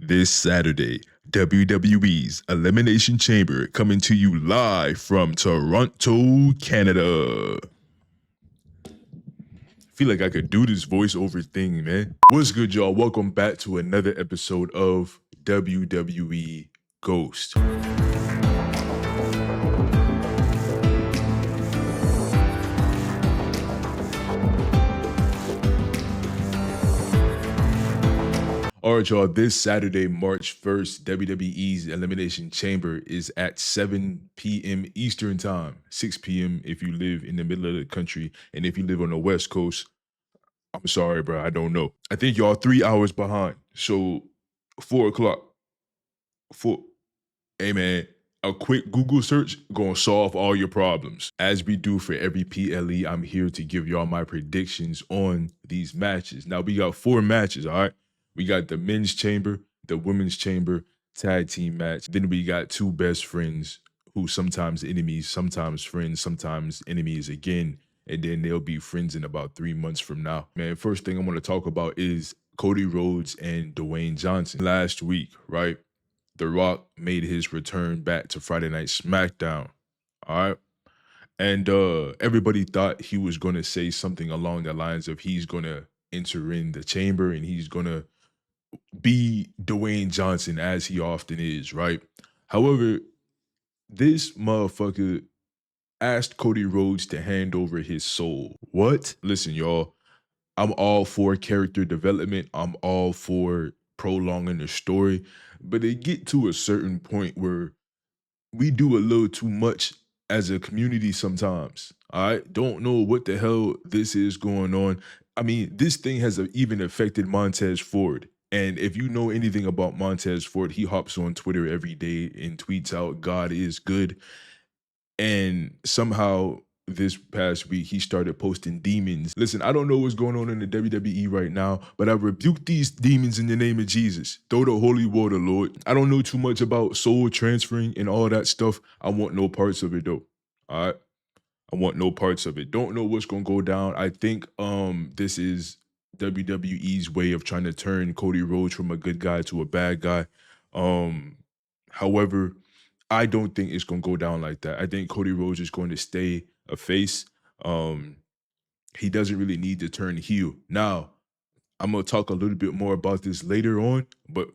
This Saturday, WWE's Elimination Chamber coming to you live from Toronto, Canada. Feel like I could do this voiceover thing, man. What's good, y'all? Welcome back to another episode of WWE Ghostt. All right, y'all, this Saturday, March 1st, WWE's Elimination Chamber is at 7 p.m. Eastern Time, 6 p.m. if you live in the middle of the country, and if you live on the West Coast, I'm sorry, bro, I don't know. I think y'all 3 hours behind, so 4 o'clock. Hey, man, a quick Google search gonna solve all your problems. As we do for every PLE, I'm here to give y'all my predictions on these matches. Now, we got 4 matches, all right? We got the men's chamber, the women's chamber, tag team match. Then we got 2 best friends who sometimes enemies, sometimes friends, sometimes enemies again. And then they'll be friends in about 3 months from now. Man, first thing I want to talk about is Cody Rhodes and Dwayne Johnson. Last week, right? The Rock made his return back to Friday Night SmackDown. All right. And everybody thought he was going to say something along the lines of he's going to enter in the chamber and he's going to be Dwayne Johnson as he often is, right? However, this motherfucker asked Cody Rhodes to hand over his soul. What? Listen, y'all, I'm all for character development. I'm all for prolonging the story, but it get to a certain point where we do a little too much as a community sometimes. I don't know what the hell this is going on. I mean, this thing has even affected Montez Ford. And if you know anything about Montez Ford, he hops on Twitter every day and tweets out, God is good. And somehow this past week, he started posting demons. Listen, I don't know what's going on in the WWE right now, but I rebuke these demons in the name of Jesus. Throw the holy water, Lord. I don't know too much about soul transferring and all that stuff. I want no parts of it, though. All right? I want no parts of it. Don't know what's going to go down. I think this is WWE's way of trying to turn Cody Rhodes from a good guy to a bad guy. However, I don't think it's gonna go down like that. I think Cody Rhodes is going to stay a face. Um, he doesn't really need to turn heel. Now, I'm gonna talk a little bit more about this later on, but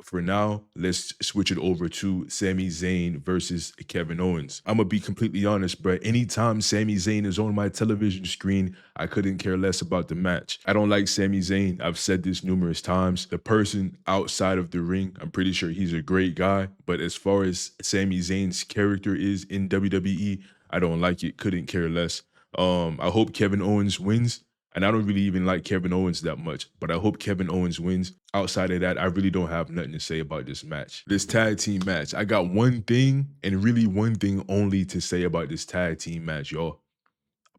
for now, let's switch it over to Sami Zayn versus Kevin Owens. I'm gonna be completely honest, bro. Anytime Sami Zayn is on my television screen, I couldn't care less about the match. I don't like Sami Zayn. I've said this numerous times. The person outside of the ring, I'm pretty sure he's a great guy, but as far as Sami Zayn's character is in WWE, I don't like it. Couldn't care less. I hope Kevin Owens wins. And I don't really even like Kevin Owens that much, but I hope Kevin Owens wins. Outside of that, I really don't have nothing to say about this match. This tag team match, I got one thing and really one thing only to say about this tag team match, y'all.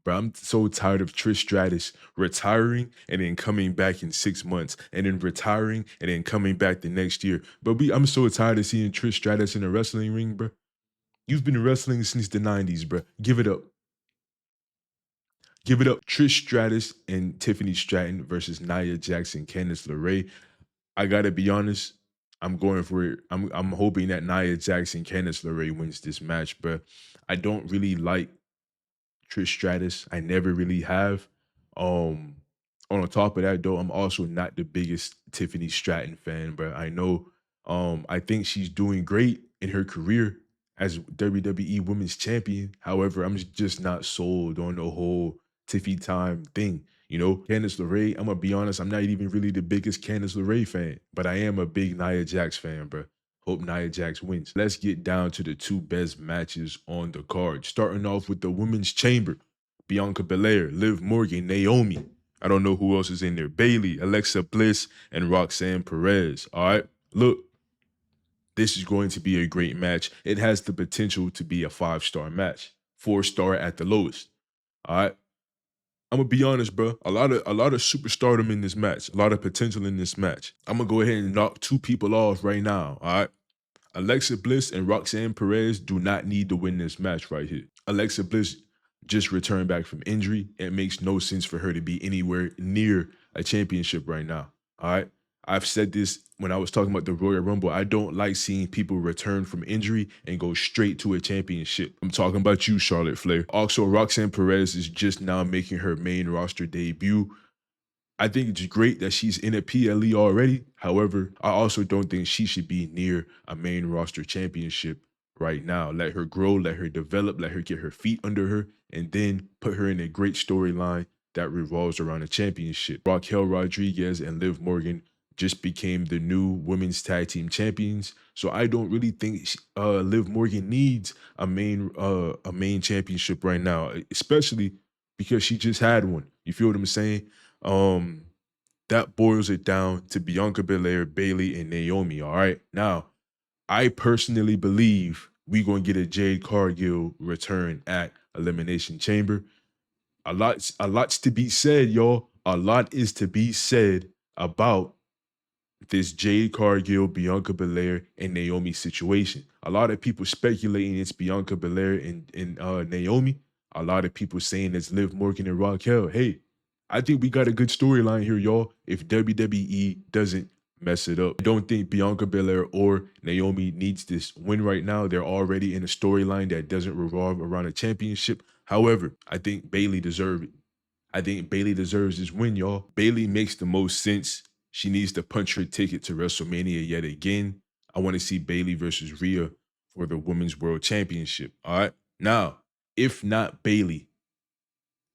Bro, I'm so tired of Trish Stratus retiring and then coming back in 6 months and then retiring and then coming back the next year. But I'm so tired of seeing Trish Stratus in a wrestling ring, bro. You've been wrestling since the 90s, bro. Give it up. Give it up. Trish Stratus and Tiffany Stratton versus Nia Jackson, Candice LeRae. I gotta be honest. I'm going for it. I'm hoping that Nia Jackson, Candice LeRae wins this match, but I don't really like Trish Stratus. I never really have. On top of that, though, I'm also not the biggest Tiffany Stratton fan, but I know I think she's doing great in her career as WWE Women's Champion. However, I'm just not sold on the whole Tiffy time thing. You know, Candice LeRae, I'm gonna be honest, I'm not even really the biggest Candice LeRae fan, but I am a big Nia Jax fan, bro. Hope Nia Jax wins. Let's get down to the 2 best matches on the card. Starting off with the Women's Chamber. Bianca Belair, Liv Morgan, Naomi. I don't know who else is in there. Bayley, Alexa Bliss, and Roxanne Perez. All right, look, this is going to be a great match. It has the potential to be a 5-star match, 4-star at the lowest. All right. I'm gonna be honest, bro. A lot of superstardom in this match, a lot of potential in this match. I'm gonna go ahead and knock 2 people off right now. All right. Alexa Bliss and Roxanne Perez do not need to win this match right here. Alexa Bliss just returned back from injury. It makes no sense for her to be anywhere near a championship right now. All right. I've said this when I was talking about the Royal Rumble. I don't like seeing people return from injury and go straight to a championship. I'm talking about you, Charlotte Flair. Also, Roxanne Perez is just now making her main roster debut. I think it's great that she's in a PLE already. However, I also don't think she should be near a main roster championship right now. Let her grow, let her develop, let her get her feet under her, and then put her in a great storyline that revolves around a championship. Raquel Rodriguez and Liv Morgan just became the new women's tag team champions. So I don't really think Liv Morgan needs a main championship right now, especially because she just had one. You feel what I'm saying? Um, that boils it down to Bianca Belair, Bailey, and Naomi. All right. Now, I personally believe we gonna get a Jade Cargill return at Elimination Chamber. A lot's to be said, y'all. A lot is to be said about this Jade Cargill, Bianca Belair, and Naomi situation. A lot of people speculating it's Bianca Belair and Naomi. A lot of people saying it's Liv Morgan and Raquel. Hey, I think we got a good storyline here, y'all. If WWE doesn't mess it up, I don't think Bianca Belair or Naomi needs this win right now. They're already in a storyline that doesn't revolve around a championship. However, I think Bailey deserves it. I think Bailey deserves this win, y'all. Bailey makes the most sense. She needs to punch her ticket to WrestleMania yet again. I want to see Bailey versus Rhea for the Women's World Championship. All right. Now, if not Bailey,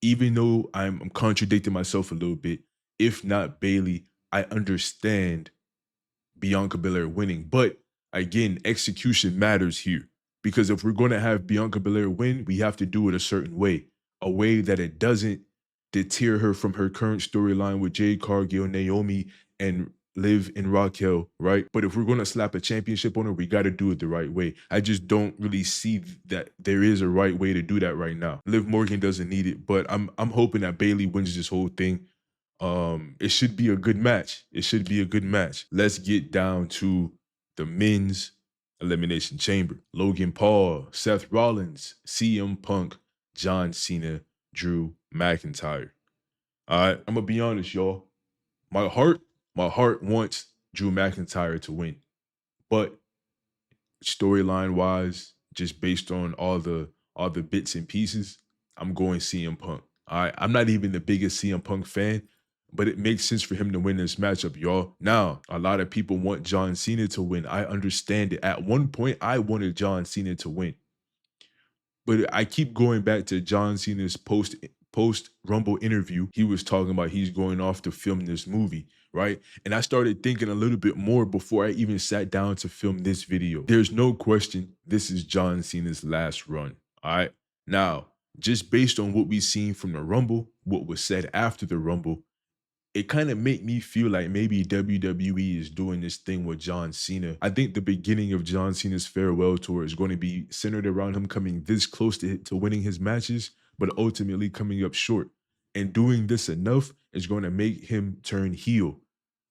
even though I'm contradicting myself a little bit, if not Bailey, I understand Bianca Belair winning. But again, execution matters here because if we're going to have Bianca Belair win, we have to do it a way that it doesn't deter her from her current storyline with Jade Cargill, Naomi, and Liv and Raquel, right? But if we're going to slap a championship on her, we got to do it the right way. I just don't really see that there is a right way to do that right now. Liv Morgan doesn't need it, but I'm hoping that Bailey wins this whole thing. It should be a good match. It should be a good match. Let's get down to the men's elimination chamber. Logan Paul, Seth Rollins, CM Punk, John Cena, Drew McIntyre. All right, I'm gonna be honest, y'all. My heart wants Drew McIntyre to win, but storyline wise, just based on all the bits and pieces, I'm going CM Punk. All right, I'm not even the biggest CM Punk fan, but it makes sense for him to win this matchup, y'all. Now, a lot of people want John Cena to win. I understand it. At one point, I wanted John Cena to win. But I keep going back to John Cena's post Rumble interview. He was talking about he's going off to film this movie, right? And I started thinking a little bit more before I even sat down to film this video. There's no question this is John Cena's last run. All right. Now, just based on what we've seen from the Rumble, what was said after the Rumble, it kind of made me feel like maybe WWE is doing this thing with John Cena. I think the beginning of John Cena's farewell tour is going to be centered around him coming this close to winning his matches, but ultimately coming up short. And doing this enough is going to make him turn heel.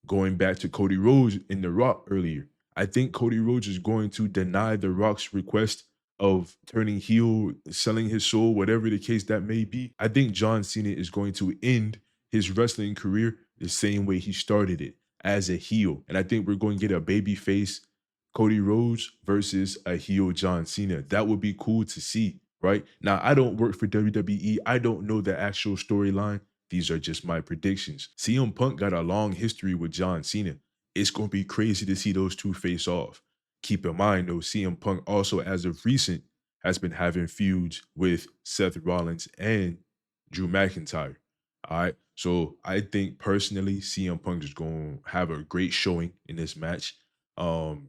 Going back to Cody Rhodes in The Rock earlier, I think Cody Rhodes is going to deny The Rock's request of turning heel, selling his soul, whatever the case that may be. I think John Cena is going to end his wrestling career the same way he started it, as a heel. And I think we're going to get a babyface Cody Rhodes versus a heel John Cena. That would be cool to see, right? Now, I don't work for WWE. I don't know the actual storyline. These are just my predictions. CM Punk got a long history with John Cena. It's going to be crazy to see those two face off. Keep in mind, though, CM Punk also, as of recent, has been having feuds with Seth Rollins and Drew McIntyre. All right. So I think personally, CM Punk is going to have a great showing in this match.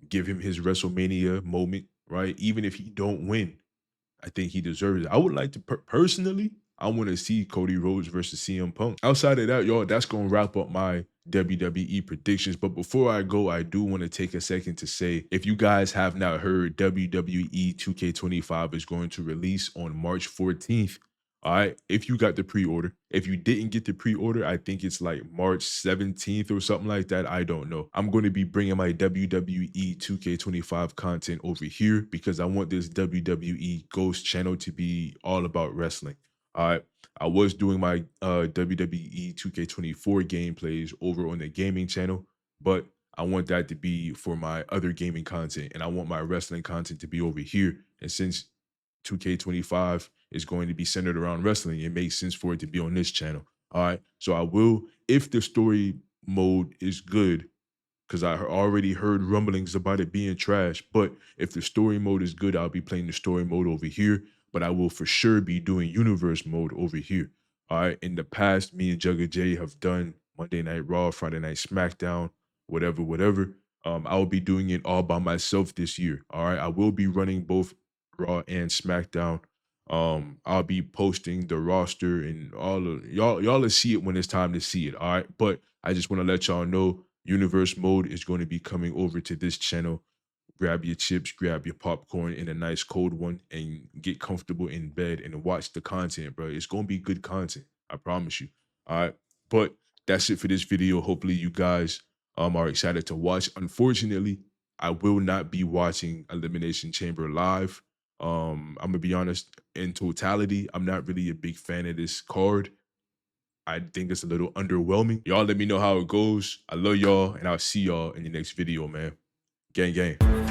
Give him his WrestleMania moment, right? Even if he don't win, I think he deserves it. I would like to personally, I want to see Cody Rhodes versus CM Punk. Outside of that, y'all, that's going to wrap up my WWE predictions. But before I go, I do want to take a second to say, if you guys have not heard, WWE 2K25 is going to release on March 14th. All right. If you got the pre-order, if you didn't get the pre-order, I think it's like March 17th or something like that. I don't know. I'm going to be bringing my WWE 2K25 content over here because I want this WWE Ghostt channel to be all about wrestling. All right. I was doing my WWE 2K24 gameplays over on the gaming channel, but I want that to be for my other gaming content, and I want my wrestling content to be over here. And since 2K25 is going to be centered around wrestling, it makes sense for it to be on this channel. All right. So I will, if the story mode is good, because I already heard rumblings about it being trash. But if the story mode is good, I'll be playing the story mode over here. But I will for sure be doing universe mode over here. All right. In the past, me and Jugga J have done Monday Night Raw, Friday Night SmackDown, whatever, whatever. I will be doing it all by myself this year. All right. I will be running both Raw and SmackDown. I'll be posting the roster and all of y'all. Y'all will see it when it's time to see it. All right. But I just want to let y'all know universe mode is going to be coming over to this channel. Grab your chips, grab your popcorn in a nice cold one, and get comfortable in bed and watch the content, bro. It's going to be good content. I promise you. All right. But that's it for this video. Hopefully you guys are excited to watch. Unfortunately, I will not be watching Elimination Chamber live. I'm gonna be honest, in totality, I'm not really a big fan of this card. I think it's a little underwhelming. Y'all let me know how it goes. I love y'all, and I'll see y'all in the next video, man. Gang, gang.